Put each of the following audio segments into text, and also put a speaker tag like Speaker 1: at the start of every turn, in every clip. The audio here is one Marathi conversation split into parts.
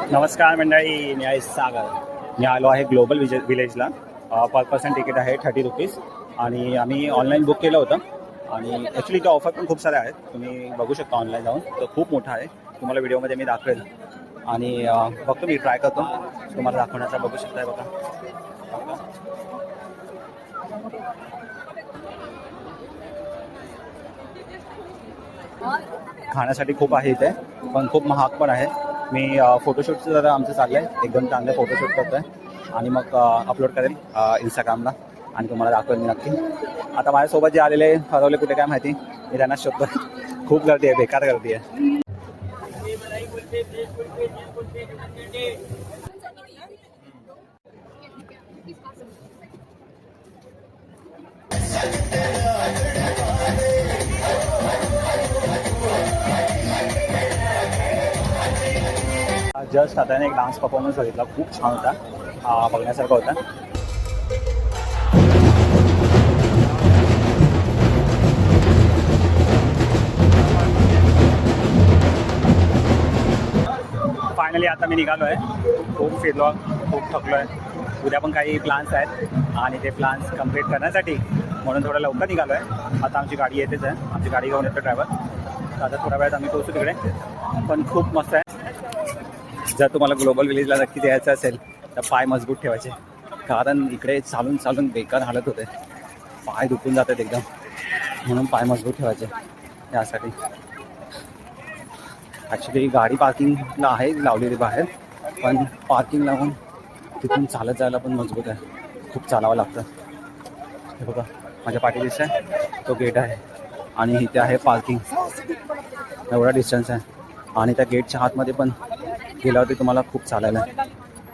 Speaker 1: नमस्कार मंडळी, मी आहे सागर. मी आलो आहे ग्लोबल विलेजला. पर पर्सन तिकीट आहे 30 रुपीज आणि आम्ही ऑनलाईन बुक केलं होतं. आणि ॲक्च्युली इथं ऑफर पण खूप साऱ्या आहेत, तुम्ही बघू शकता ऑनलाईन जाऊन. तर खूप मोठा आहे, तुम्हाला व्हिडिओमध्ये मी दाखवेल आणि बघतो मी ट्राय करतो तुम्हाला दाखवण्याचा. बघू शकताय बघा. खाण्यासाठी खूप आहे इथे, पण खूप महाग पण आहे. मी फोटोशूटचं जरा आमचं चाललं आहे, एकदम चांगलं फोटोशूट करतो आहे आणि मग अपलोड करेल इंस्टाग्रामला आणि तुम्हाला दाखवेल मी नक्की. आता माझ्यासोबत जे आलेले हरवले कुठे काय माहिती, मी त्यांना शोधतो. खूप गर्दी आहे, बेकार गर्दी आहे. जस्ट आता एक डान्स परफॉर्मन्स बघितला, खूप छान होता, बघण्यासारखा होता. फायनली आता मी निघालो आहे. खूप फिरलो, खूप थकलो आहे. उद्या पण काही प्लान्स आहेत आणि ते प्लान्स कंप्लीट करण्यासाठी म्हणून थोडं लवकर निघालो आहे. आता आमची गाडी येतेच आहे, आमची गाडी घेऊन येतो ड्रायव्हर. तर आता थोड्या वेळात आम्ही पोहोचू तिकडे. पण खूप मस्त आहे. जर तुम्हाला ग्लोबल विलेजला नक्की यायचं असेल तर पाय मजबूत ठेवायचे, कारण इकडे चालून चालून बेकार हालत होते, पाय दुखून जातात एकदम. म्हणून पाय मजबूत ठेवायचे यासाठी. ॲक्च्युली गाडी पार्किंगला आहे लावलेली बाहेर, पण पार्किंग लावून तिथून चालत जायला पण मजबूत आहे, खूप चालावं लागतं. हे बघा माझ्या पाठी दिसत आहे तो गेट आहे आणि इथे आहे पार्किंग. एवढा डिस्टन्स आहे आणि त्या गेटच्या आतमध्ये पण गेल्यावरती तुम्हाला खूप चालायला,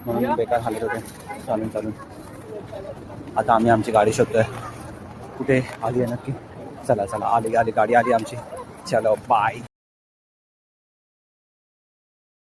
Speaker 1: म्हणून बेकार हालत होते चालून चालून. आता आम्ही आमची गाडी शोधतोय, कुठे आली आहे नक्की. चला चला, आली गाडी आली आमची. चलो बाय.